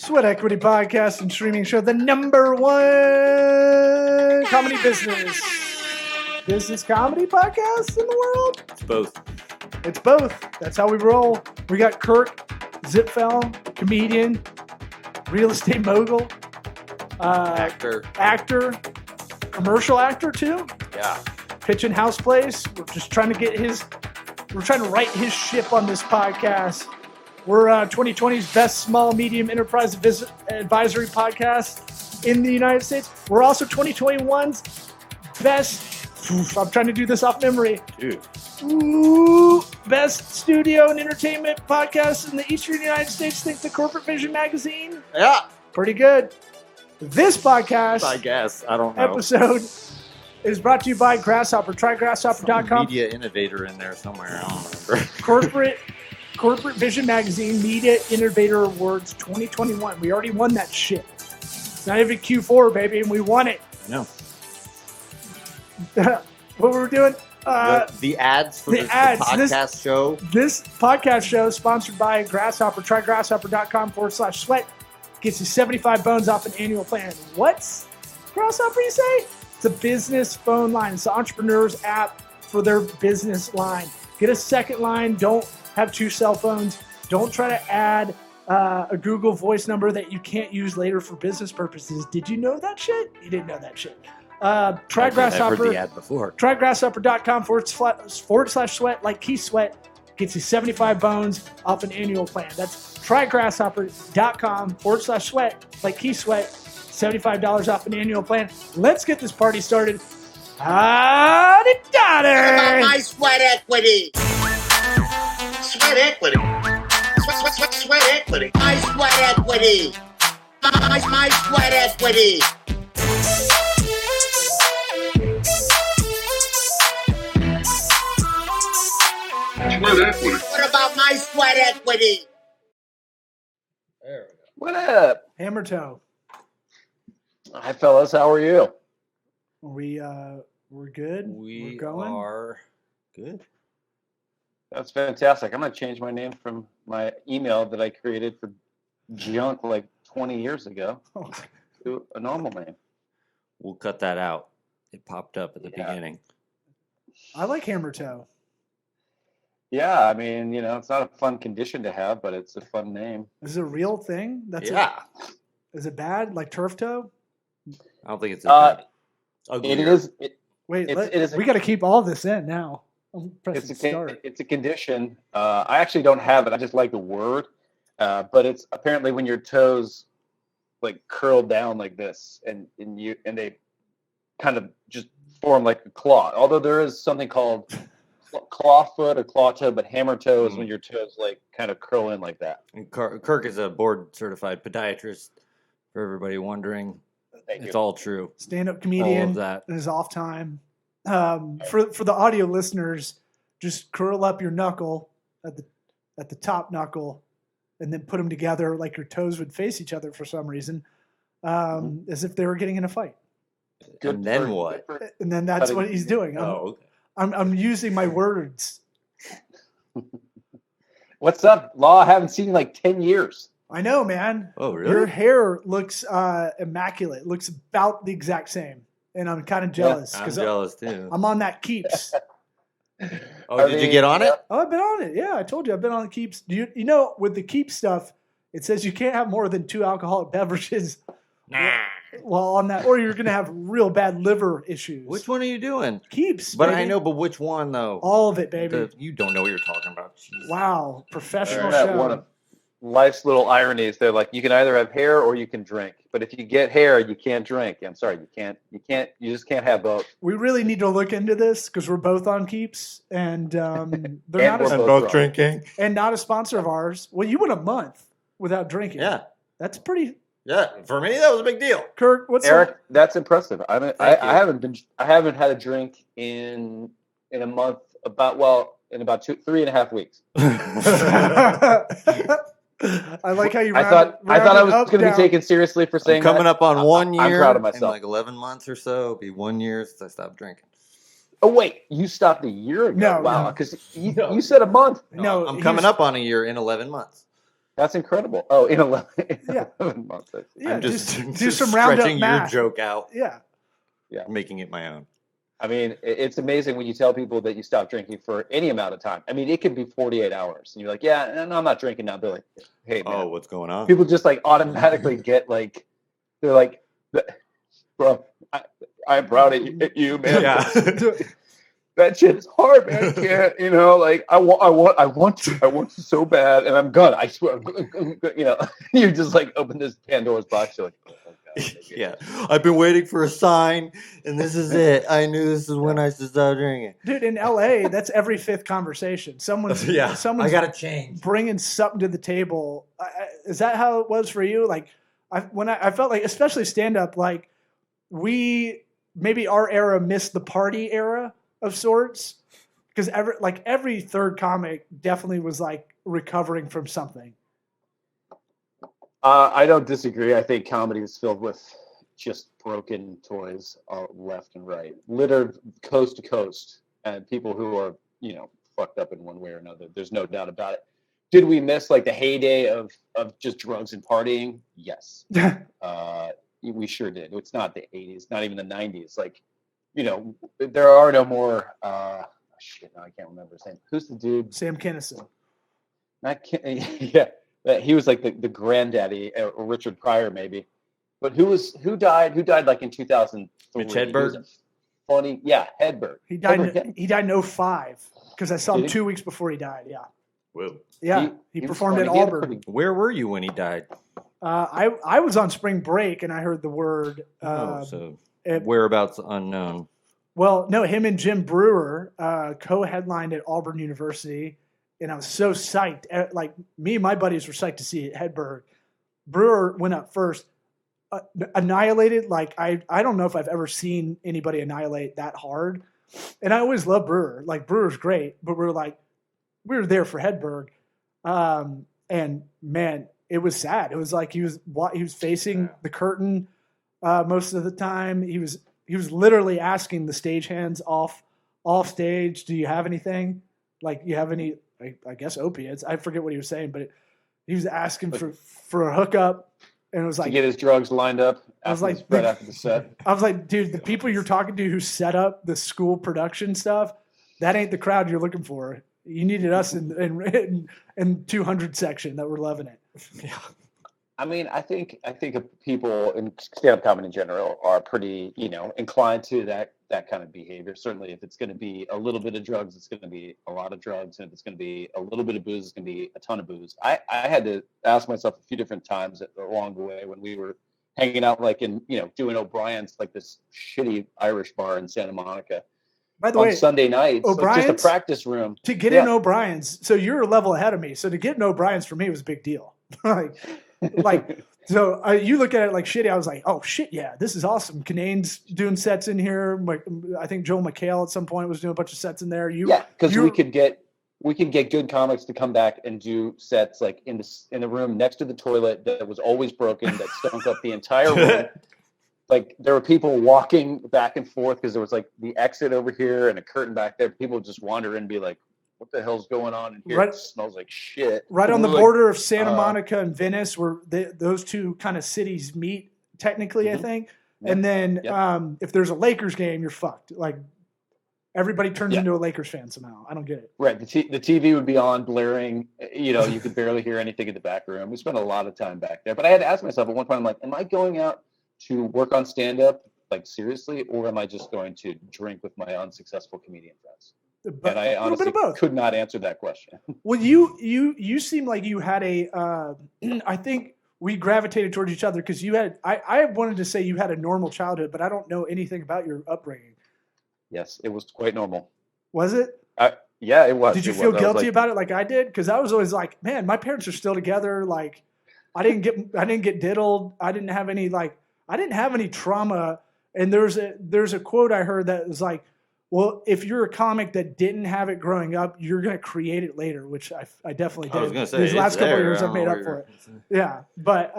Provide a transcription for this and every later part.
Sweat Equity Podcast and streaming show, the number one comedy business comedy podcast in the world. It's both. It's both. That's how we roll. We got Kirk, Zipfel, comedian, real estate mogul, Actor. commercial actor too. Yeah. Pitching house plays. We're just trying to we're trying to right his ship on this podcast. We're 2020's best small, medium enterprise advisory podcast in the United States. We're also 2021's best, I'm trying to do this off memory. Dude. Best studio and entertainment podcast in the Eastern United States. Think the Corporate Vision magazine. Yeah. Pretty good. This podcast, I guess. I don't know. episode is brought to you by Grasshopper. Try grasshopper.com. Media innovator in there somewhere. I don't remember. Corporate Vision Magazine Media Innovator Awards 2021. We already won that shit. It's not even Q4, baby, and we won it. I know. What we're doing? The ads for the podcast show. This podcast show is sponsored by Grasshopper. Try grasshopper.com/sweat. Gets you 75 bones off an annual plan. What's Grasshopper, you say? It's a business phone line. It's the entrepreneur's app for their business line. Get a second line. Don't have two cell phones. Don't try to add a Google Voice number that you can't use later for business purposes. Did you know that shit? You didn't know that shit. Try Grasshopper. I've heard the ad before. Try grasshopper.com/sweat like Keith Sweat. Gets you 75 bones off an annual plan. That's trygrasshopper.com/sweat like Keith Sweat. $75 off an annual plan. Let's get this party started. Howdy, About my sweat equity. Sweat equity. Sweat equity. My sweat equity. My sweat equity. Sweat equity. What about my sweat equity? There we go. What up? Hammer toe. Hi, fellas. How are you? We're good. We We're going. are good. That's fantastic. I'm going to change my name from my email that I created for junk like 20 years ago Oh, to a normal name. We'll cut that out. It popped up at the beginning. I like hammer toe. Yeah, I mean, it's not a fun condition to have, but it's a fun name. Is it a real thing? Is it bad? Like turf toe? I don't think it's bad. It is. Wait, it is we got to keep all this in now. I'm pressing start. It's a condition. I actually don't have it. I just like the word. But it's apparently when your toes like curl down like this, and they kind of just form like a claw. Although there is something called claw foot or claw toe, but hammer toe is when your toes like kind of curl in like that. And Kirk is a board certified podiatrist. For everybody wondering, it's all true. Stand-up comedian. All of that. In his off time. For the audio listeners, just curl up your knuckle at the top knuckle, and then put them together like your toes would face each other for some reason, as if they were getting in a fight. And then what? And then that's what he's doing. Okay. I'm using my words. What's up, Law? I haven't seen you in like 10 years. I know, man. Oh, really? Your hair looks immaculate. Looks about the exact same. And I'm kind of jealous. I'm jealous too. I'm on that Keeps. Oh, did you get on it? Oh, I've been on it. Yeah, I told you I've been on the Keeps. You know, with the Keeps stuff, it says you can't have more than 2 alcoholic beverages while on that, or you're going to have real bad liver issues. Which one are you doing? Keeps, But baby. I know, but which one though? All of it, baby. You don't know what you're talking about. Jeez. Wow, professional Isn't that show. one of life's little ironies? They're like, you can either have hair or you can drink. But if you get hair, you can't drink. I'm sorry, you just can't have both. We really need to look into this because we're both on Keeps, and they're not we're a, drinking. and not a sponsor of ours. Well, you went a month without drinking. Yeah. That's pretty. Yeah, for me that was a big deal. Kirk, what's Eric, that's impressive. I Thank you. I haven't had a drink in a month. In about 3.5 weeks. I like how you. I thought I was going to be taken seriously for saying coming that. up on 1 year. I'm proud of myself. In like 11 months or so, it'll be 1 year since I stopped drinking. Oh wait, you stopped a year ago? No, wow, no. because you said a month. No, I'm coming up on a year in 11 months. That's incredible. Oh, in 11, Yeah. 11 months. I see. Yeah, I'm just, do some roundup stretching your math. joke out, Yeah. making it my own. I mean, it's amazing when you tell people that you stop drinking for any amount of time. I mean, it could be 48 hours. And you're like, yeah, no, I'm not drinking now. They're like, hey, man. Oh, what's going on? People just like automatically get like, they're like, bro, I'm proud of you, man. Yeah. That shit is hard, man. I can't, like I want to so bad, and I'm gonna. I swear, you just like open this Pandora's box. You're like, oh, God, maybe. Yeah, I've been waiting for a sign, and this is it. I knew this is when I should stop drinking. Dude, in LA, that's every fifth conversation. Someone's I gotta change. bringing something to the table. Is that how it was for you? Like, I felt like, especially stand up, like maybe our era missed the party era of sorts, because every third comic definitely was like recovering from something. I don't disagree. I think comedy is filled with just broken toys left and right, littered coast to coast, and people who are, fucked up in one way or another. There's no doubt about it. Did we miss like the heyday of just drugs and partying? Yes. We sure did. It's not the 80s, not even the 90s. Like, there are no more. Shit, no, I can't remember his name. Who's the dude? Sam Kinison. Yeah. He was like the granddaddy, or Richard Pryor maybe, but who died like in 2003? Mitch Hedberg. Funny, yeah, Hedberg. He died in 2005 because I saw him 2 weeks before he died. Yeah, Whoa. yeah, he performed at Auburn. Where were you when he died? I was on spring break and I heard the word. Whereabouts unknown. Well, no, him and Jim Brewer co-headlined at Auburn University. And I was so psyched. Like, me and my buddies were psyched to see Hedberg. Brewer went up first, annihilated. Like, I don't know if I've ever seen anybody annihilate that hard. And I always loved Brewer. Like, Brewer's great, but we were there for Hedberg. And man, it was sad. It was like he was facing the curtain most of the time. He was literally asking the stagehands off stage, "Do you have anything? Like, you have any?" I guess opiates. I forget what he was saying, but he was asking for a hookup, and it was like to get his drugs lined up. After the set. I was like, dude, the people you're talking to who set up the school production stuff, that ain't the crowd you're looking for. You needed us in 200 section that were loving it. Yeah. I mean, I think people in stand-up comedy in general are pretty, inclined to that kind of behavior. Certainly, if it's going to be a little bit of drugs, it's going to be a lot of drugs, and if it's going to be a little bit of booze, it's going to be a ton of booze. I had to ask myself a few different times along the way when we were hanging out, like in doing O'Brien's, like this shitty Irish bar in Santa Monica. By the on way, Sunday nights, O'Brien's, like just a practice room. To get in O'Brien's, so you're a level ahead of me. So to get in O'Brien's for me was a big deal. So you look at it like shitty. I was like, oh shit, yeah, this is awesome. Kanane's doing sets in here. I think Joel McHale at some point was doing a bunch of sets in there. Because we could get good comics to come back and do sets like in the room next to the toilet that was always broken, that stunk up the entire room. Like, there were people walking back and forth because there was like the exit over here and a curtain back there. People would just wander in and be like, what the hell's going on in here? It smells like shit. Right on the border of Santa Monica and Venice, where those two kind of cities meet, technically, I think. Yep. And then if there's a Lakers game, you're fucked. Like, everybody turns into a Lakers fan somehow. I don't get it. Right. The TV would be on, blaring. You could barely hear anything in the back room. We spent a lot of time back there. But I had to ask myself at one point, I'm like, am I going out to work on stand-up, like, seriously, or am I just going to drink with my unsuccessful comedian friends? And I honestly could not answer that question. Well, you seem like you had I think we gravitated towards each other because you had, I wanted to say you had a normal childhood, but I don't know anything about your upbringing. Yes, it was quite normal. Was it? Yeah, it was. Did you feel guilty about it like I did? Because I was always like, man, my parents are still together. Like, I didn't get diddled. I didn't have any trauma. And there's a quote I heard that was like, well, if you're a comic that didn't have it growing up, you're going to create it later, which I definitely did. I was going to say, these last couple of years I've made up for it. Yeah, but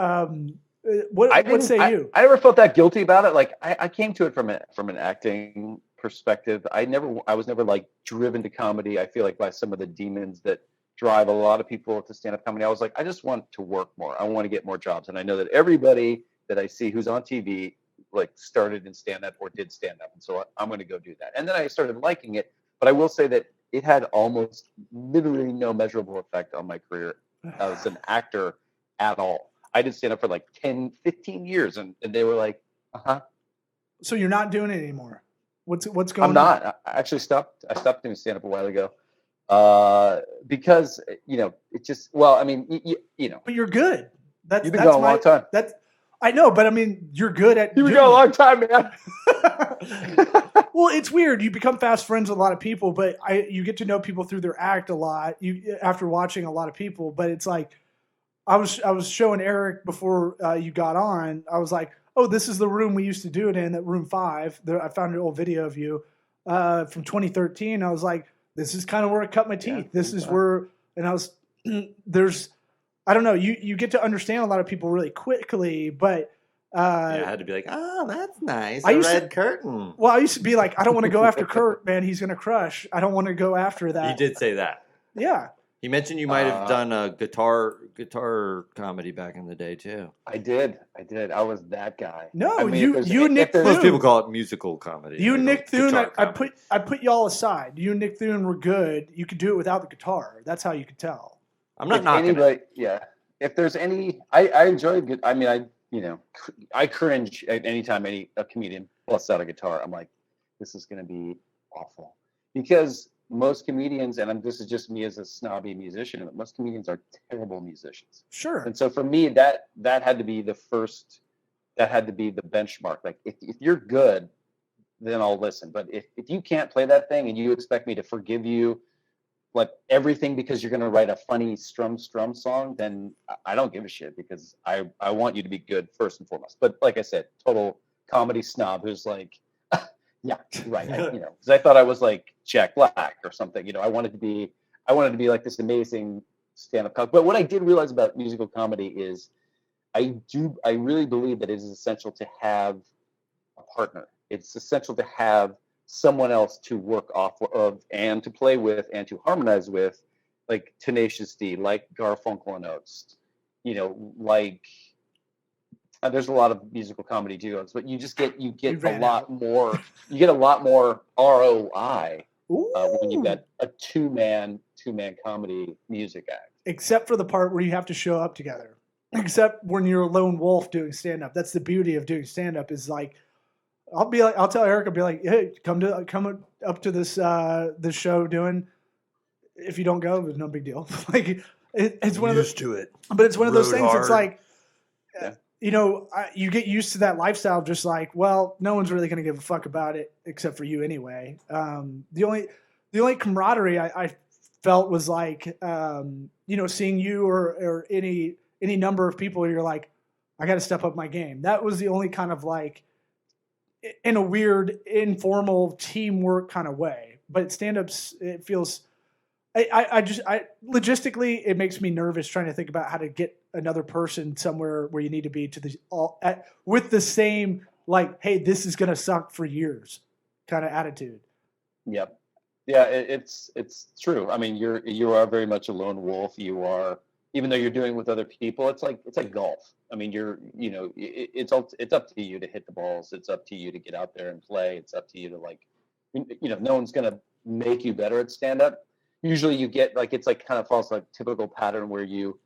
what say you? I never felt that guilty about it. Like, I came to it from an acting perspective. I was never like driven to comedy. I feel like by some of the demons that drive a lot of people to stand-up comedy. I was like, I just want to work more. I want to get more jobs. And I know that everybody that I see who's on TV like started in stand-up or did stand-up. And so I'm going to go do that. And then I started liking it. But I will say that it had almost literally no measurable effect on my career as an actor at all. I did stand-up for like 10, 15 years. And they were like, uh-huh. So you're not doing it anymore. What's going on? I'm not. I actually stopped. I stopped doing stand-up a while ago. Because it just, well, I mean, you know, But you're good. you've been going a long time. I know, but I mean, you're good at. You've been going a long time, man. Well, it's weird. You become fast friends with a lot of people, but you get to know people through their act a lot. After watching a lot of people, but it's like, I was showing Eric before you got on. I was like, oh, this is the room we used to do it in, that room 5. I found an old video of you from 2013. I was like, this is kind of where I cut my teeth. This is where, and I was, I don't know, you get to understand a lot of people really quickly, but I had to be like, oh, that's nice. I A used to- red curtain. well, I used to be like, I don't want to go after Kirk, man. He's going to crush. I don't want to go after that. He did say that. Yeah. He mentioned you might have done a guitar comedy back in the day too. I did. I was that guy. No, I mean, you and Nick Thune. Most people call it musical comedy. You and Nick Thune, guitar I comedy. put y'all aside. You and Nick Thune were good. You could do it without the guitar. That's how you could tell. I'm not If knocking anybody, it. yeah. If there's any, I enjoy good. I mean, I cringe at any time a comedian busts out a guitar. I'm like, this is going to be awful, because most comedians, and this is just me as a snobby musician, but most comedians are terrible musicians. Sure. And so for me, that had to be the first, that had to be the benchmark. Like if you're good, then I'll listen. But if you can't play that thing and you expect me to forgive you like everything because you're going to write a funny strum song, then I don't give a shit, because I want you to be good first and foremost. But like I said, total comedy snob who's like, yeah, right. Because I thought I was like Jack Black or something. I wanted to be like this amazing stand-up comic. But what I did realize about musical comedy is I really believe that it is essential to have a partner. It's essential to have someone else to work off of and to play with and to harmonize with, like Tenacious D, like Garfunkel and Oates, like there's a lot of musical comedy duos, but you get a lot more ROI when you got a two-man comedy music act. Except for the part where you have to show up together. Except when you're a lone wolf doing stand-up. That's the beauty of doing stand-up, is like, I'll tell Eric, I'll be like, hey, come up to this this show doing. If you don't go, there's no big deal. Like it's one of those to it. But it's one of those things. Hard. It's like, you get used to that lifestyle. Just like, well, no one's really going to give a fuck about it except for you anyway. The only camaraderie I felt was like, seeing you or any number of people. You're like, I got to step up my game. That was the only kind of like, in a weird informal teamwork kind of way. But stand-ups, it feels, I logistically, it makes me nervous trying to think about how to get another person somewhere where you need to be with the same, like, hey, this is going to suck for years kind of attitude. Yep. Yeah, it's true. I mean, you are very much a lone wolf. You are, even though you're doing it with other people, it's like golf. I mean, it's up to you to hit the balls. It's up to you to get out there and play. It's up to you to no one's going to make you better at stand up. Usually you get like, it's like kind of falls like typical pattern where you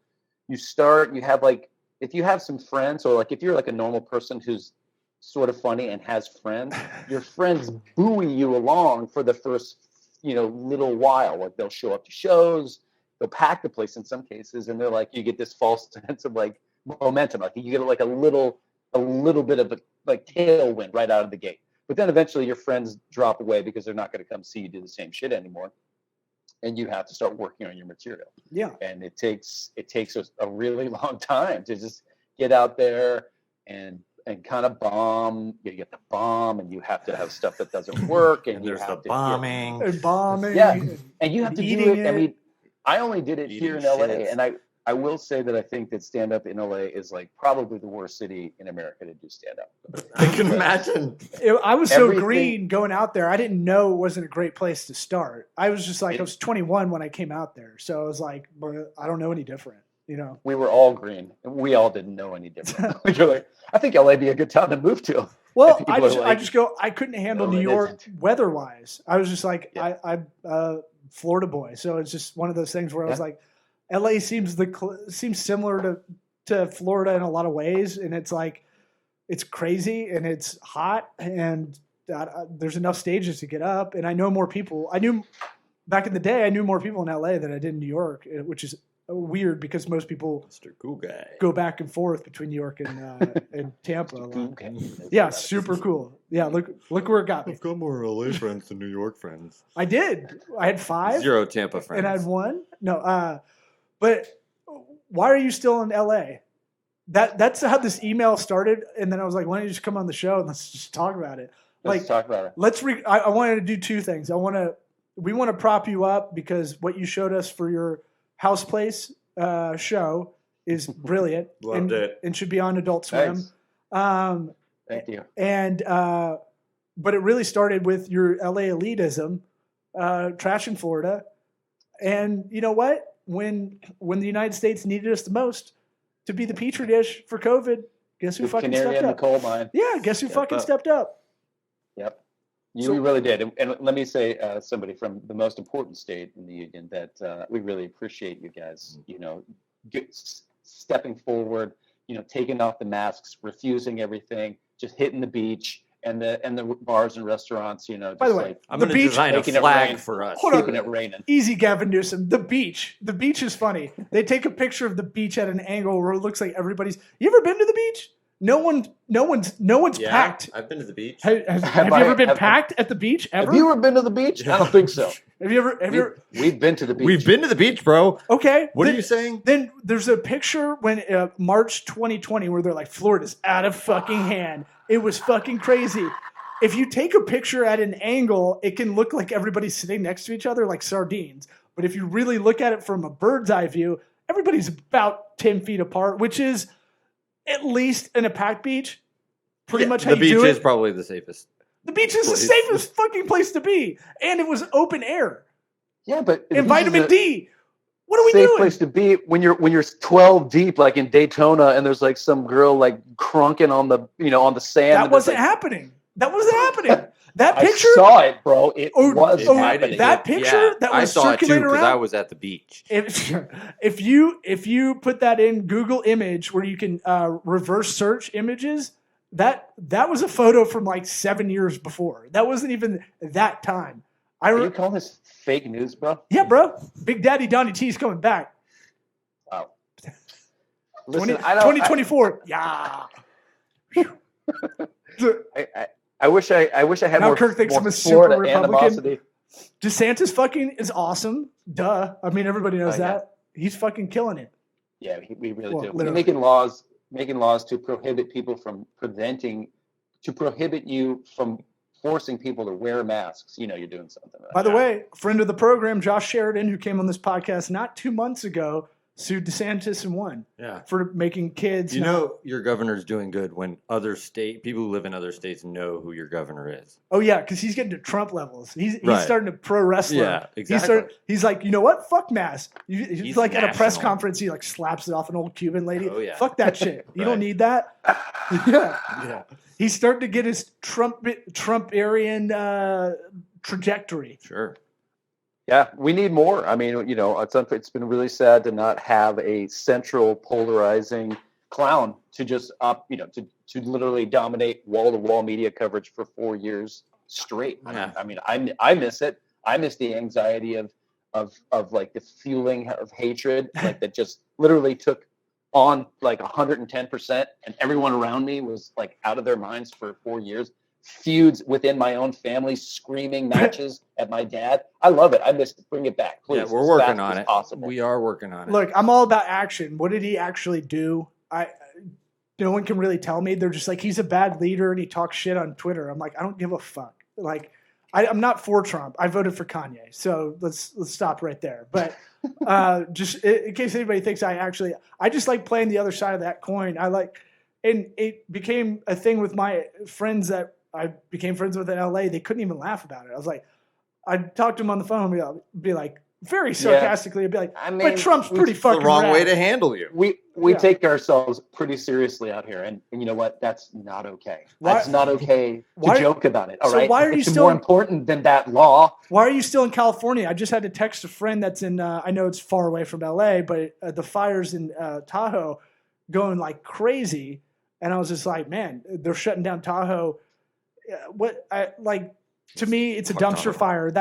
start, you have like, if you have some friends, or like if you're like a normal person who's sort of funny and has friends, your friends buoy you along for the first, little while. Like they'll show up to shows, they'll pack the place in some cases, and they're like, you get this false sense of like momentum. Like you get like a little bit of a like tailwind right out of the gate. But then eventually your friends drop away because they're not going to come see you do the same shit anymore. And you have to start working on your material. Yeah. And it takes a really long time to just get out there and kind of bomb. You get the bomb, and you have to have stuff that doesn't work. And there's you have the bombing. And bombing. Yeah. And you have to do it. I mean, I only did it Eating here in LA, shit. and I will say that I think that stand up in LA is like probably the worst city in America to do stand up. I can imagine. I was so Everything- green going out there. I didn't know it wasn't a great place to start. I was just like, I was 21 when I came out there. So I was like, but I don't know any different, you know? We were all green, and we all didn't know any different. You're like, I think LA would be a good town to move to. Well, And people are I like, just go, I couldn't handle "No, New it York isn't." weather-wise. I was just like, Yeah. I'm Florida boy. So it's just one of those things where I was Yeah. like, LA seems similar to Florida in a lot of ways. And it's like, it's crazy and it's hot and there's enough stages to get up. And I know more people. Back in the day, I knew more people in LA than I did in New York, which is weird because most people Mr. Cool Guy. go back and forth between New York and Tampa. A lot. Okay. Yeah, super cool. Yeah, look where it got me. I've got more LA friends than New York friends. I did. I had 5. 0 Tampa friends. And I had 1. No, but why are you still in LA? That's how this email started. And then I was like, why don't you just come on the show and let's just talk about it? Let's talk about it. I wanted to do 2 things. We want to prop you up because what you showed us for your House Place show is brilliant. Loved it. And should be on Adult Swim. Thanks. Thank you. And but it really started with your LA elitism, trash in Florida. And you know what? When the United States needed us the most to be the petri dish for COVID, guess who The fucking canary stepped in up? the coal mine. Yeah, guess who fucking stepped up? Yep. So- We really did. And let me say, somebody from the most important state in the union, that we really appreciate you guys, stepping forward, taking off the masks, refusing everything, just hitting the beach and the bars and restaurants, just By the way, like I'm the going to beach- design a Making it flag rain. for us. Hold on. keeping it raining. Easy, Gavin Newsom. The beach. The beach is funny. They take a picture of the beach at an angle where it looks like everybody's. You ever been to the beach? No one's Yeah, packed. I've been to the beach. Have you ever been packed at the beach ever? Have you ever been to the beach? I don't think so. Have you ever? We've been to the beach. We've been to the beach, bro. Okay. What then, are you saying? Then there's a picture when March 2020 where they're like, Florida's out of fucking hand. It was fucking crazy. If you take a picture at an angle, it can look like everybody's sitting next to each other like sardines. But if you really look at it from a bird's eye view, everybody's about 10 feet apart, which is at least in a packed beach. Pretty much how the you beach do is it. probably the safest. The beach is the place. safest fucking place to be. And it was open air. Yeah, but the And beach is vitamin a D. What are we safe doing? place to be when you're 12 deep, like in Daytona, and there's like some girl like crunking on the sand. That and wasn't it's like, happening. That wasn't happening. That picture. I saw it, bro. It Oh, was oh, happening. that picture that I was saw it too circulating because around? I was at the beach. If you put that in Google Image where you can reverse search images, that was a photo from like 7 years before. That wasn't even that time. Are you calling this fake news, bro? Yeah, bro. Big Daddy Donnie T's coming back. Wow. 20, Listen, I don't. 2024. Yeah. I wish I had Now more, Kirk thinks more I'm a super Florida Republican. animosity. DeSantis fucking is awesome. Duh. I mean, everybody knows Oh, yeah. that. He's fucking killing it. Yeah, we really Well, do. literally. Making laws to prohibit people from prohibit you from forcing people to wear masks. You're doing something. Right? By the way, friend of the program, Josh Sheridan, who came on this podcast not 2 months ago, sued DeSantis and won Yeah. for making kids. You not- know your governor's doing good when people who live in other states know who your governor is. Oh yeah, because he's getting to Trump levels. He's Right. starting to pro wrestler. Yeah, exactly. He's like, you know what? Fuck masks. He's He's like at a press national. conference, he like slaps it off an old Cuban lady. Oh, yeah. Fuck that shit. You don't Right. need that. Yeah. He's starting to get his Trump-arian trajectory. Sure. Yeah, we need more. I mean, it's been really sad to not have a central polarizing clown to just to literally dominate wall-to-wall media coverage for 4 years straight. Yeah. I mean, I miss it. I miss the anxiety of like the fueling of hatred, like that just literally took on like 110%, and everyone around me was like out of their minds for 4 years. Feuds within my own family, screaming matches at my dad. I love it. I miss it. Bring it back, please. Yeah, we're as working fast on as it. Possible. We are working on it. Look, I'm all about action. What did he actually do? No one can really tell me. They're just like, he's a bad leader and he talks shit on Twitter. I'm like, I don't give a fuck. Like, I'm not for Trump. I voted for Kanye. So let's stop right there. But just in case anybody thinks I just like playing the other side of that coin. And it became a thing with my friends that I became friends with in LA. They couldn't even laugh about it. I was like, I'd talk to them on the phone and be like, very sarcastically, I'd be like, but Trump's pretty fucking the wrong rad. way to handle you. We take ourselves pretty seriously out here, and you know what? That's not okay. That's not okay to joke about it. All right. Why are you it's still more important than that law? Why are you still in California? I just had to text a friend that's in. I know it's far away from LA, but the fires in Tahoe going like crazy, and I was just like, man, they're shutting down Tahoe. To me, it's a dumpster fire.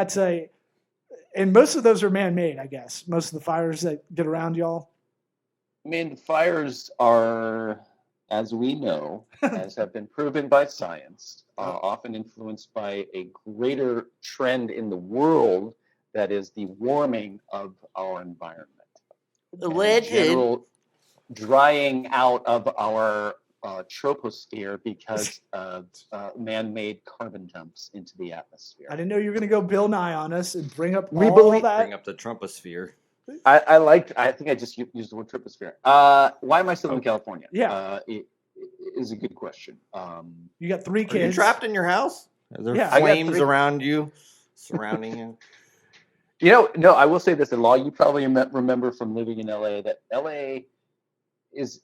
And most of those are man-made, I guess. Most of the fires that get around y'all. I mean, the fires are, as we know, as have been proven by science, often influenced by a greater trend in the world that is the warming of our environment. The legend. General drying out of our troposphere because of man-made carbon dumps into the atmosphere. I didn't know you were going to go Bill Nye on us and bring up Bring up the Trumposphere. I think I just used the word troposphere. Why am I still in California? Yeah. It is a good question. You got 3 kids. Are you trapped in your house? Are there flames around you, surrounding you? No, I will say this. A law you probably remember from living in LA, that LA is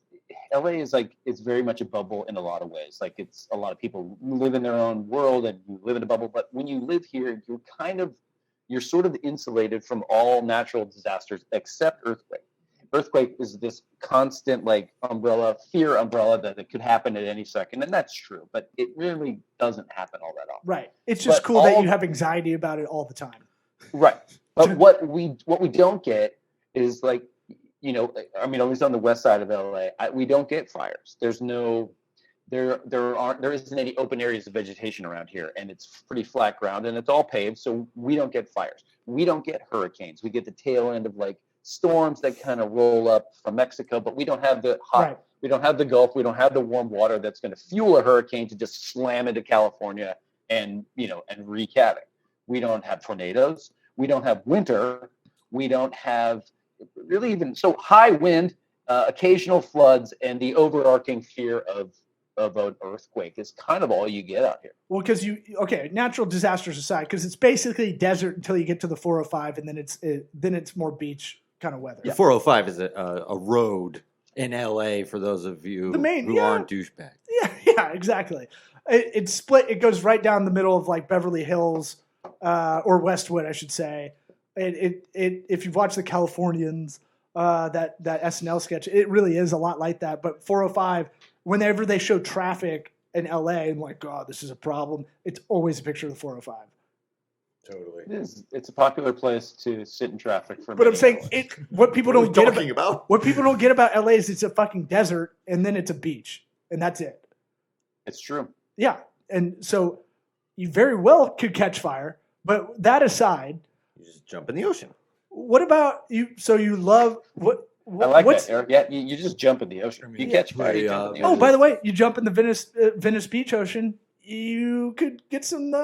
like, it's very much a bubble in a lot of ways. Like, it's a lot of people live in their own world and you live in a bubble. But when you live here, you're sort of insulated from all natural disasters except earthquake. Earthquake is this constant fear umbrella that it could happen at any second. And that's true, but it really doesn't happen all that often. Right. It's just cool that you have anxiety about it all the time. Right. But what we don't get is like, at least on the west side of LA, we don't get fires. There isn't any open areas of vegetation around here, and it's pretty flat ground, and it's all paved, so we don't get fires. We don't get hurricanes. We get the tail end of like storms that kind of roll up from Mexico, but we don't have the we don't have the Gulf, we don't have the warm water that's going to fuel a hurricane to just slam into California and wreak havoc. We don't have tornadoes. We don't have winter. We don't have really even so high wind, occasional floods, and the overarching fear of an earthquake is kind of all you get out here. Well, because natural disasters aside, because it's basically desert until you get to the 405, and then it's more beach kind of weather. The 405 is a road in LA for those of you who aren't douchebags. Yeah, exactly. It's split. It goes right down the middle of like Beverly Hills or Westwood, I should say. If you've watched the Californians, that SNL sketch, it really is a lot like that. But 405, whenever they show traffic in LA, I'm like, God, this is a problem. It's always a picture of the 405. Totally. It is. It's a popular place to sit in traffic for. But I'm saying what people don't get about what people don't get about LA is it's a fucking desert and then it's a beach and that's it. It's true. Yeah, and so you very well could catch fire. But that aside, you just jump in the ocean. What about you? So you love what? I like that, Eric. Yeah, you just jump in the ocean. You catch fire. You jump in the ocean. Oh, by the way, you jump in the Venice Beach Ocean. You could get some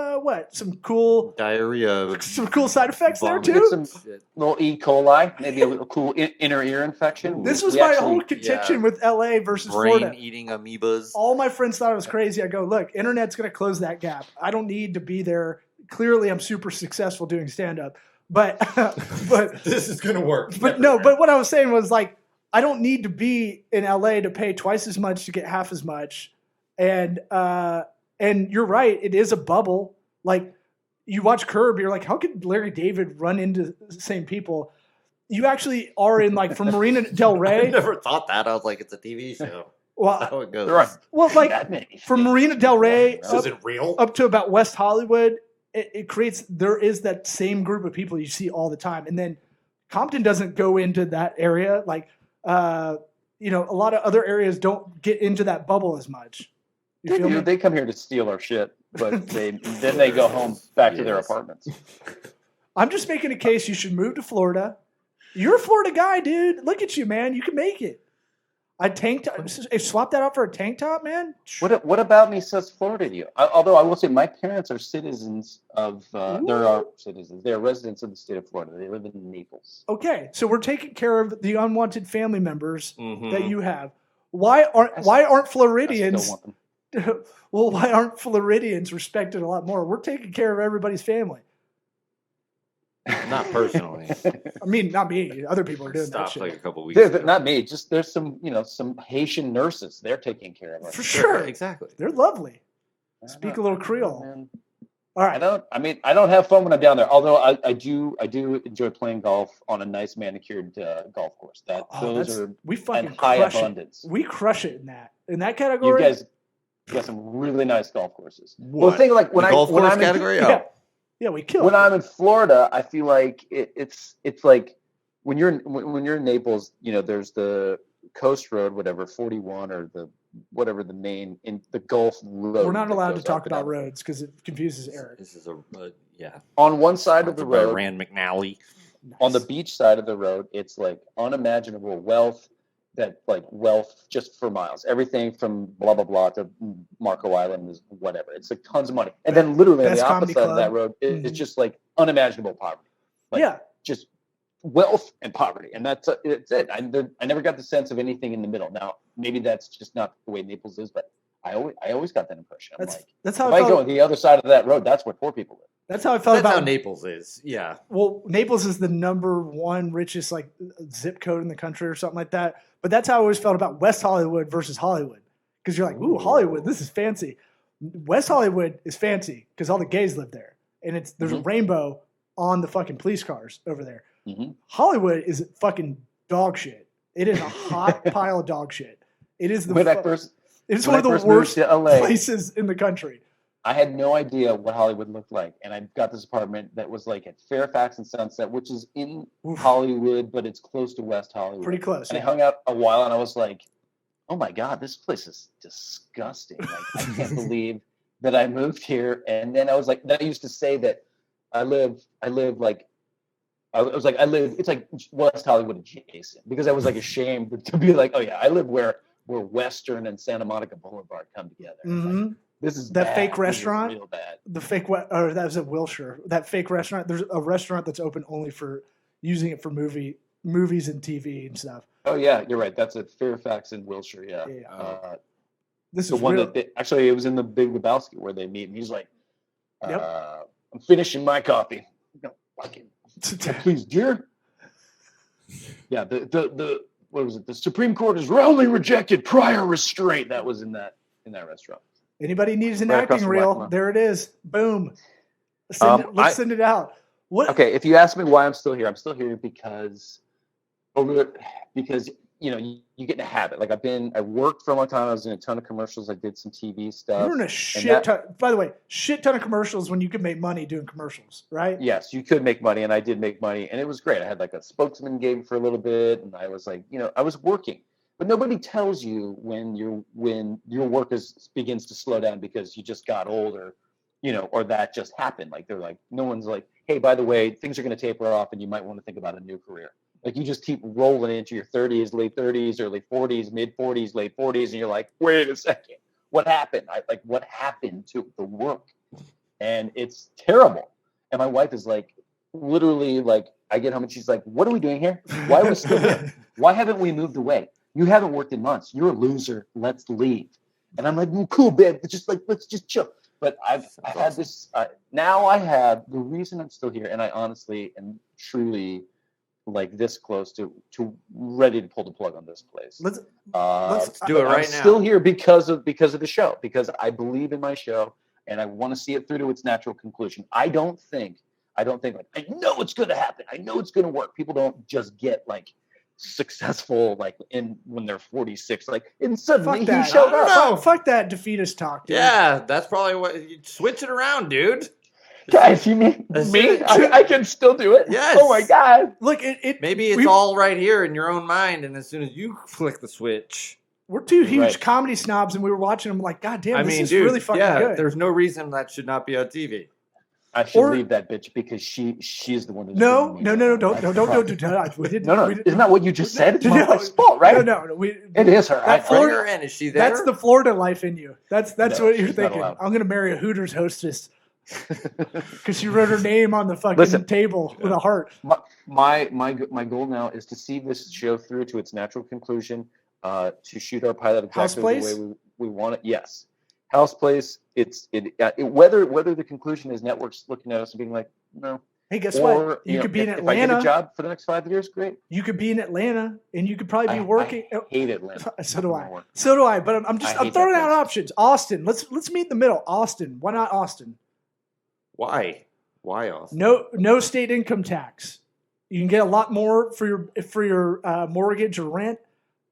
some cool diarrhea, some cool side effects there too. Get some little E. coli, maybe a little cool inner ear infection. This was my whole contention with LA versus Florida. Brain-eating amoebas. All my friends thought it was crazy. I go, look, internet's going to close that gap. I don't need to be there. Clearly, I'm super successful doing stand-up, but this is going to work. But but what I was saying was like, I don't need to be in LA to pay twice as much to get half as much, and you're right, it is a bubble. Like, you watch Curb, you're like, how could Larry David run into the same people? You actually are in, like, from Marina Del Rey. I never thought that. I was like, it's a TV show. Well, that's how it goes. Right. Well, like, from Marina Del Rey is it real? Up to about West Hollywood, it creates, there is that same group of people you see all the time. And then Compton doesn't go into that area. Like, a lot of other areas don't get into that bubble as much. They come here to steal our shit, but then they go home back to their apartments. I'm just making a case you should move to Florida. You're a Florida guy, dude. Look at you, man. You can make it. A tank top. Swap that out for a tank top, man. What about me says Florida to you? Although I will say my parents are citizens of, they're residents of the state of Florida. They live in Naples. Okay, so we're taking care of the unwanted family members Mhm. that you have. Why aren't Floridians? I still want them. Well, why aren't Floridians respected a lot more? We're taking care of everybody's family. Not personally. I mean, not me. Other people are doing that Stopped shit. like a couple weeks ago. Not me. Just there's some Haitian nurses. They're taking care of us. For sure. Exactly. They're lovely. Speak a little Creole. Man. All right. I don't have fun when I'm down there. Although I do enjoy playing golf on a nice manicured golf course. Those are we fucking in high crush abundance. it. We crush it in that You category. guys got some really nice golf courses. What? Well, the thing like when golf course I'm category? Yeah. Yeah, we kill when it. I'm in Florida, I feel like it's like when you're in Naples, there's the coast road, whatever 41 or the main in the Gulf Road. We're not allowed to goes talk up and about down. roads because it confuses Eric. This is yeah. On one side of the Sponsored by road, Rand McNally. on the Nice. beach side of the road, it's like unimaginable wealth. Wealth just for miles. Everything from blah blah blah to Marco Island is whatever. It's like tons of money. And then literally on Best the comedy opposite side of that club. road, Mhm. it's just like unimaginable poverty. Like, Yeah. just wealth and poverty, and that's it. I never got the sense of anything in the middle. Now maybe that's just not the way Naples is, but I always got that impression. I'm like, That's how if I I go felt. on the other side of that road, that's where poor people live. That's how I felt That's how about Naples is. Yeah. Well, Naples is the number one richest like zip code in the country or something like that. But that's how I always felt about West Hollywood versus Hollywood. Because you're like, ooh, Hollywood, this is fancy. West Hollywood is fancy because all the gays live there. And there's a rainbow on the fucking police cars over there. Mhm. Hollywood is fucking dog shit. It is a hot pile of dog shit. It is When I it first is when one I of the first moved worst to LA, places in the country. I had no idea what Hollywood looked like, and I got this apartment that was like at Fairfax and Sunset, which is in Oof. Hollywood, but it's close to West Hollywood. Pretty close. And I Yeah. hung out a while, and I was like, "Oh my god, this place is disgusting! Like, I can't believe that I moved here." And then I was like, then I used to say that I live like. I was like, it's like West Hollywood adjacent, because I was like ashamed to be like, oh yeah, I live where Western and Santa Monica Boulevard come together. Mhm. This is That bad. fake This is restaurant? real bad. The fake, or that was at Wilshire. That fake restaurant. There's a restaurant that's open only for using it for movies and TV and stuff. Oh yeah, you're right. That's at Fairfax in Wilshire. Yeah. Yeah. This The is one real. that actually it was in the Big Lebowski where they meet, and he's like, Yep. "I'm finishing my coffee." No, fucking, please, dear. Yeah. The what was it? The Supreme Court has roundly rejected prior restraint. That was in that restaurant. Anybody needs an Right across acting from reel? Blackmore. There it is. Boom. Let's send it out. What? Okay, if you ask me why I'm still here because you get in a habit. Like I worked for a long time. I was in a ton of commercials. I did some TV stuff. You're in a shit ton. By the way, shit ton of commercials when you can make money doing commercials, right? Yes, you could make money, and I did make money, and it was great. I had like a spokesman gig for a little bit, and I was like, I was working. But nobody tells you when your work begins to slow down because you just got older, or that just happened. Like they're like, no one's like, hey, by the way, things are going to taper off, and you might want to think about a new career. Like you just keep rolling into your 30s, late 30s, early 40s, mid 40s, late 40s, and you're like, wait a second, what happened? What happened to the work? And it's terrible. And my wife is like, literally, like, I get home and she's like, what are we doing here? Why are we still here? Why haven't we moved away? You haven't worked in months. You're a loser. Let's leave. And I'm like, cool, babe. Let's just chill. But I had this. Now I have the reason I'm still here, and I honestly am truly like this close to ready to pull the plug on this place. Let's do it right I'm now. still here because of the show, because I believe in my show and I want to see it through to its natural conclusion. I don't think like, I know it's going to happen. I know it's going to work. People don't just get like successful like when they're 46, like, and suddenly he showed up. No. Fuck that defeatist talk, dude. Yeah, that's probably what you switch it around, dude. Guys, you mean me? I can still do it. Yes. Oh my god. Look, Maybe it's all right here in your own mind, and as soon as you flick the switch, we're two huge Right. comedy snobs, and we were watching them like, God damn, I this mean, is dude, really fucking yeah, good. there's no reason that should not be on TV. I should Or- leave that bitch because she's the one who's No, bringing no, me no, down. no, don't do that. We didn't. No, we didn't- isn't that what you just said? It's my No, wife's fault, right? No. It is her. That Bring Florida- her in. Is she there? That's the Florida life in you. That's No, what you're she's not thinking. allowed. I'm gonna marry a Hooters hostess because she wrote her name on the fucking Listen. table with a heart. My goal now is to see this show through to its natural conclusion. To shoot our pilot House exactly Place? the way we want it. Yes, House Place. Whether the conclusion is networks looking at us and being like, no. Hey, guess Or what? You could be in if I get Atlanta. a job for the next 5 years, great. You could be in Atlanta, and you could probably be working. I hate Atlanta. So do Not I. gonna work. So do I. But I'm I hate throwing that out place. options. Austin. Let's meet in the middle. Austin. Why not Austin? Why? Why Austin? No state income tax. You can get a lot more for your mortgage or rent.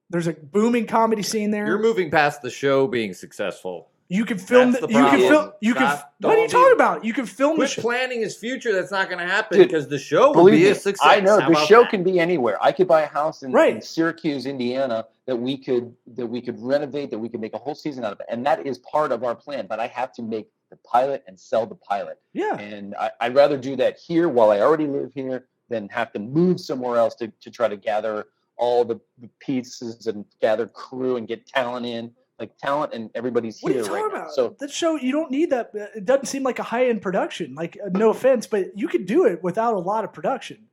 There's a booming comedy scene there. You're moving past the show being successful. You can film. That's the You can problem. film. You can. Stop. What are you Don't talking be- about? You can film the Quit show. planning his future. That's not going to happen Dude, because the show will Believe be me, a success. I know How the about show that? can be anywhere. I could buy a house in Right. Syracuse, Indiana, that we could renovate, that we could make a whole season out of it, and that is part of our plan. But I have to make the pilot and sell the pilot, Yeah. and I'd rather do that here while I already live here than have to move somewhere else to try to gather all the pieces and gather crew and get talent in. Like talent and everybody's What are here you right talking now. about? So That show, you don't need that. It doesn't seem like a high end production. Like, no offense, but you could do it without a lot of production.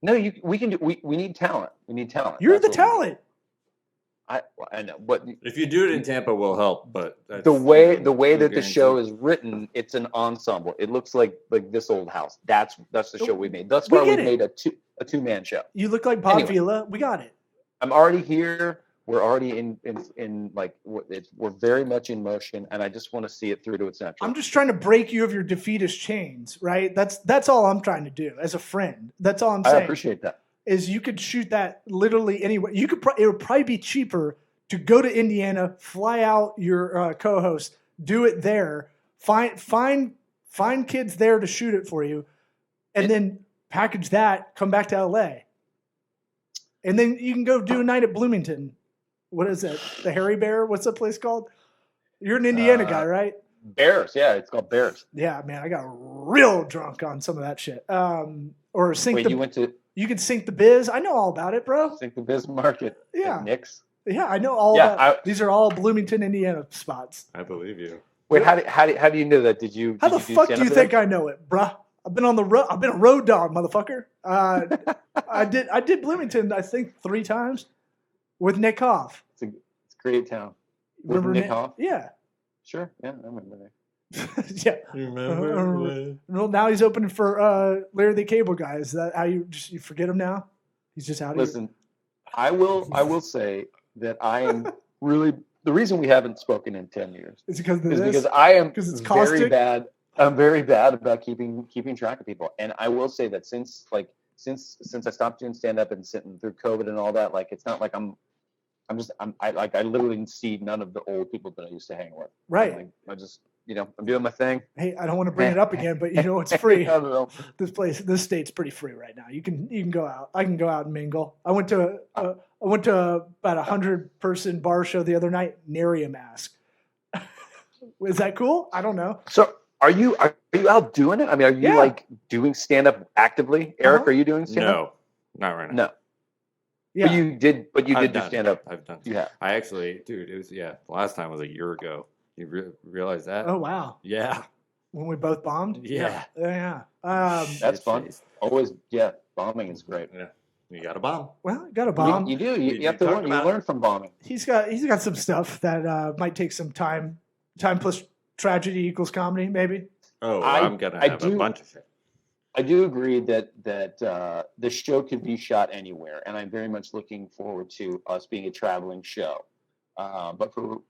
no, we can do. We need talent. We need talent. You're the That's what we need. talent. I know, but If you do it in Tampa, will help. But that's, the way no that the show guarantee. is written, it's an ensemble. It looks like this old house. That's the show we made. Thus We far, get we've it. made a two-man show. You look like Bob Anyway. Vila. We got it. I'm already here. We're already in like we're very much in motion, and I just want to see it through to its natural. I'm just trying to break you of your defeatist chains, right? That's all I'm trying to do as a friend. That's all I'm I saying. appreciate that. Is you could shoot that literally anywhere. You could. It would probably be cheaper to go to Indiana, fly out your co-host, do it there, find kids there to shoot it for you, and then package that, come back to LA, and then you can go do a night at Bloomington. What is it? The Harry Bear? What's that place called? You're an Indiana guy, right? Bears, yeah, it's called Bears. Yeah, man, I got real drunk on some of that shit. Or sink Wait, the. you went to You can sink the biz. I know all about it, bro. Think the Biz Market? Yeah. At Nick's. Yeah, I know all Yeah, about. These are all Bloomington, Indiana spots. I believe you. Wait, how do you know that? Did you? How did the you fuck do stand-up you there? think I know it, bruh? I've been on the road. I've been a road dog, motherfucker. I did Bloomington, I think 3 times with Nick Hoff. It's a great town. With Remember Nick Hoff? Yeah, Sure, yeah, I remember that. yeah. You remember? Well, now he's opening for Larry the Cable Guy. Is that how you forget him now? He's just out of Listen, I will say that I am really the reason we haven't spoken in 10 years It's because of is this. because I am 'Cause it's very caustic? bad. I'm very bad about keeping track of people, and I will say that since I stopped doing stand up and sitting through COVID and all that, like it's not like I literally see none of the old people that I used to hang with. Right. Like, I just I'm doing my thing. Hey, I don't want to bring it up again, but you know it's free. I don't know. This state's pretty free right now. You can go out. I can go out and mingle. I went to about 100-person bar show the other night. Nary a mask. Is that cool? I don't know. So are you out doing it? I mean, are you Yeah. like doing stand up actively? Eric, Uh-huh. are you doing stand up? No, not right now. No. Yeah. But you did I've do done- stand up. I've done. You have. I actually, dude, it was the last time was a year ago. You realize that? Oh wow. Yeah. When we both bombed. Yeah. Yeah. That's fun. Shit-faced. Always, yeah. Bombing is great. Yeah. You got a bomb. Well, got a bomb. You do. Did You have to you talk learn. You about learn from bombing. He's got some stuff that might take some time. Time plus tragedy equals comedy, maybe. Oh, I- I'm gonna I have a do- bunch of shit. I do agree that the show could be shot anywhere, and I'm very much looking forward to us being a traveling show. But for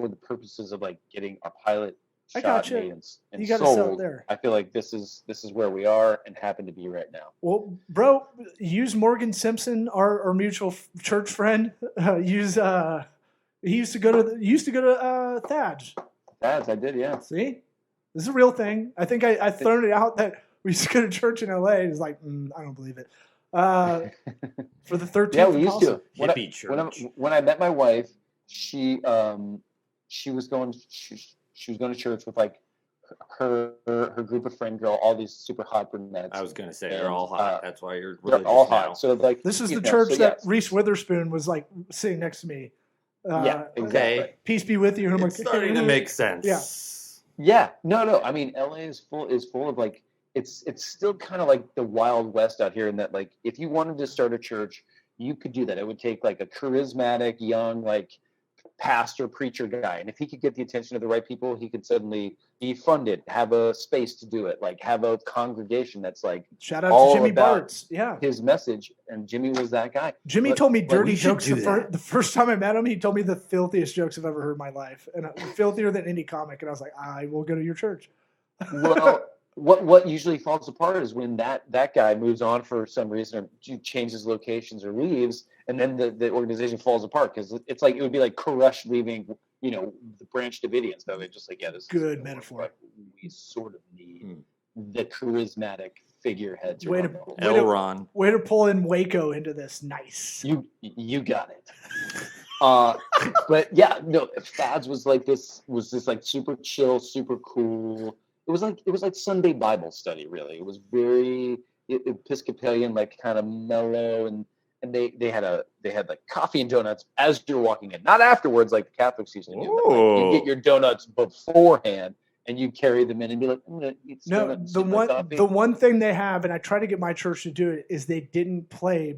the purposes of like getting a pilot I shot gotcha. made and You gotta sell it sold, there. I feel like this is where we are and happen to be right now. Well, bro, use Morgan Simpson, our mutual church friend. He used to go to Thad's. That's I did, yeah. See, this is a real thing. I think I thrown it out that we used to go to church in LA. It's like I don't believe it. For the 13th. Yeah, we used to. apostle. Hippie church. When I met my wife, she was going to church with like her group of friend girl, all these super hot brunettes. I was gonna say they're And, all hot. That's why you're they're religious all now. hot. So like This is you the know, church so that yes. Reese Witherspoon was like sitting next to me. Yeah, exactly. Okay. Peace be with you. And I'm It's like, starting to make sense. Yeah. Yeah, no. I mean, LA is full of like it's still kind of like the Wild West out here in that like if you wanted to start a church, you could do that. It would take like a charismatic young like pastor preacher guy, and if he could get the attention of the right people, he could suddenly be funded, have a space to do it, like have a congregation that's like shout out to all Jimmy about Bartz. Yeah. his message. And Jimmy was that guy. Jimmy But, told me like, dirty we should jokes do the first time I met him. He told me the filthiest jokes I've ever heard in my life, and filthier than any comic. And I was like, I will go to your church. Well, what usually falls apart is when that guy moves on for some reason or changes locations or leaves, and then the organization falls apart because it's like it would be like Koresh leaving, the Branch Davidians. So they're just like, yeah, this Good is metaphor. like, we sort of need the charismatic figurehead to Way run to- the whole way thing. Elron. Way to pull in Waco into this. Nice. You got it. But yeah, no, Fads was this like super chill, super cool. It was like Sunday Bible study, really. It was very Episcopalian, like kind of mellow, and they had like coffee and donuts as you're walking in, not afterwards like the Catholics usually do. But like, you get your donuts beforehand, and you carry them in and be like, I'm gonna eat some No, donuts, the sip my coffee. one thing they have, and I try to get my church to do it, is they didn't play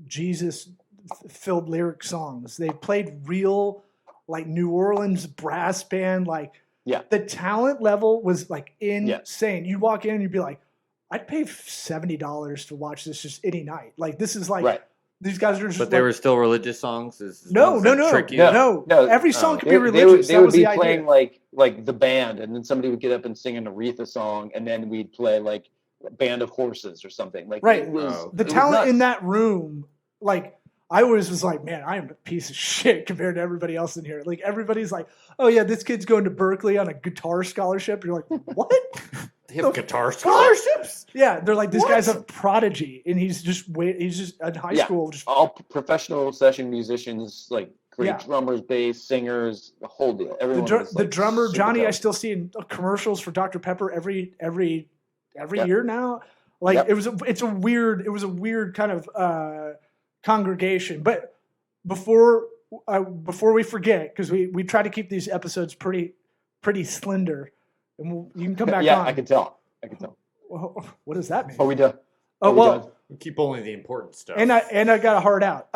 Jesus-filled lyric songs. They played real, like New Orleans brass band. Like, Yeah. the talent level was like insane. You walk in and you'd be like, I'd pay $70 to watch this just any night. Like, this is like, Right. these guys are just. But they were still religious songs. No. Every song could be religious. They That would was be the idea. playing like the band, and then somebody would get up and sing an Aretha song, and then we'd play like Band of Horses or something. Like, Right. it was, Oh. The it was talent nuts. in that room, like, I always was like, man, I am a piece of shit compared to everybody else in here. Like, everybody's like, oh yeah, this kid's going to Berkeley on a guitar scholarship. You're like, what? They have guitar scholarships? Yeah, they're like, this What? guy's a prodigy, and he's just in high Yeah. school. Just all professional session musicians, like great Yeah. drummers, bass, singers, the whole deal. Everyone was, the like, drummer super Johnny, I talented. still see in commercials for Dr. Pepper every Yep. year now. Like, Yep. it was a weird kind of congregation. But before we forget, because we try to keep these episodes pretty slender, and you can come back Yeah, on. I can tell. Well, what does that mean? Are we done? Oh, Are we well, done? We keep only the important stuff. and I got a heart out.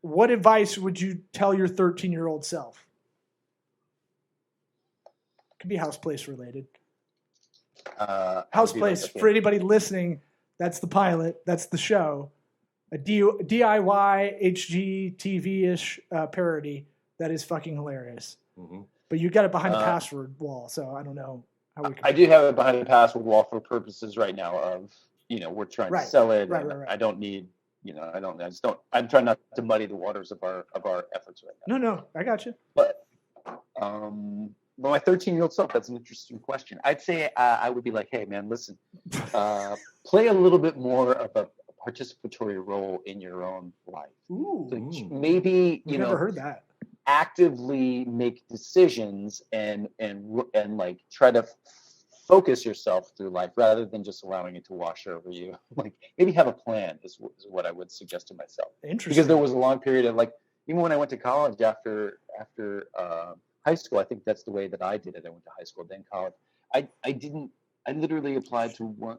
What advice would you tell your 13-year-old self? Could be house place related. House I'll be place like, okay. for anybody listening. That's the pilot. That's the show. A DIY HGTV-ish parody that is fucking hilarious. Mhm. But you got it behind the password wall, so I don't know how we can. I do have it behind the password wall for purposes right now of, we're trying Right. to sell it. Right, and right, right. I don't need, I'm trying not to muddy the waters of our efforts right now. No, I got you. But my 13-year-old self, that's an interesting question. I'd say I would be like, hey man, listen, play a little bit more of a participatory role in your own life. Ooh, Like, maybe, I've never heard that. actively make decisions and like try to focus yourself through life rather than just allowing it to wash over you. Like, maybe have a plan is what I would suggest to myself. Interesting. Because there was a long period of like, even when I went to college after high school, I think that's the way that I did it. I went to high school, then college. I literally applied to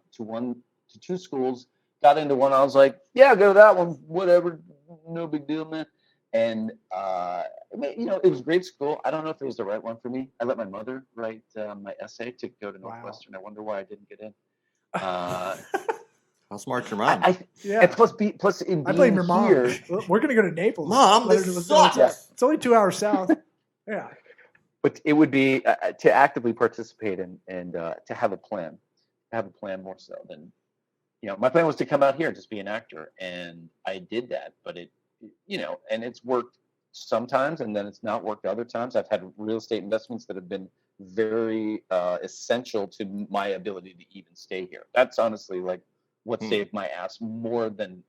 two schools, got into one. I was like, yeah, go to that one, whatever, no big deal, man. And it was a great school. I don't know if it was the right one for me. I let my mother write my essay to go to Northwestern. I wonder why I didn't get in. How smart's your mom? Yeah. And plus in I blame being your mom. here, We're gonna go to Naples. Mom, Later this to- sucks. It's only 2 hours south. Yeah. but it would be to actively participate and to have a plan. More so than, my plan was to come out here and just be an actor, and I did that. But and it's worked sometimes, and then it's not worked other times. I've had real estate investments that have been very essential to my ability to even stay here. That's honestly like what saved my ass more than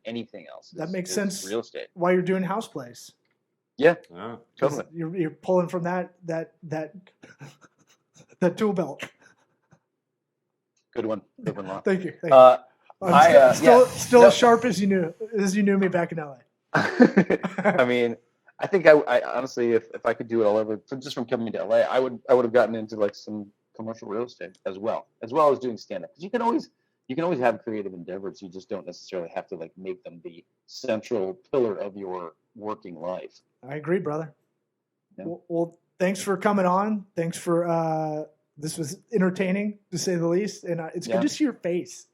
anything else. That makes is sense. Real estate. While you're doing house place. Yeah, Oh. totally. You're pulling from that that tool belt. Good one, Lon. Thank you. I'm still No. as sharp as you knew me back in LA. I mean, I think I honestly, if I could do it all over, just from coming to LA, I would have gotten into like some commercial real estate as well as doing stand up. Because you can always have creative endeavors. You just don't necessarily have to like make them the central pillar of your working life. I agree, brother. Yeah. Well, thanks for coming on. Thanks for this was entertaining to say the least, and it's good to see your face.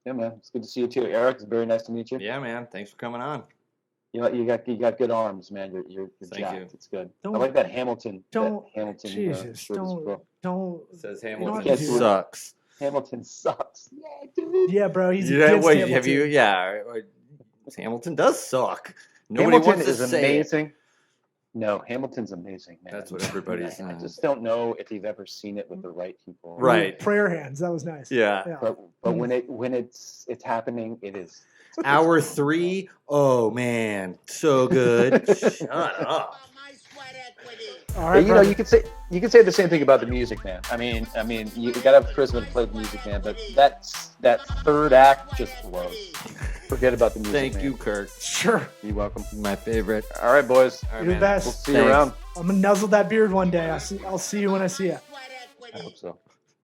Yeah, man, it's good to see you too, Eric. It's very nice to meet you. Yeah, man. Thanks for coming on. You got good arms, man. You're Thank jacked. you. It's good. I Don't- like that Hamilton. Jesus, shirt as well. don't. It says don't Hamilton do that. sucks. Hamilton sucks. Yeah, dude. Yeah, bro, he's Yeah, against wait, Hamilton. have you? Yeah, Hamilton does suck. Nobody Hamilton wants to is say it. amazing. No, Hamilton's amazing, man. That's what everybody's I saying. just don't know if you've ever seen it with the right people. Right. Prayer hands. That was nice. Yeah. But when it's happening, it is. Hour 3. Oh man, so good. Shut up. My sweat equity. All Yeah, right, you know, brother. you could say the same thing about the music, man. I mean, you gotta have charisma to play the music, man. But that third act just blows. Forget about the music. Thank man. you, Kirk. Sure. You're welcome. My favorite. All right, boys. All right, You're the man. best. We'll see you Thanks. around. I'm gonna nuzzle that beard one day. I'll see you when I see you. Sweat equity. I hope so.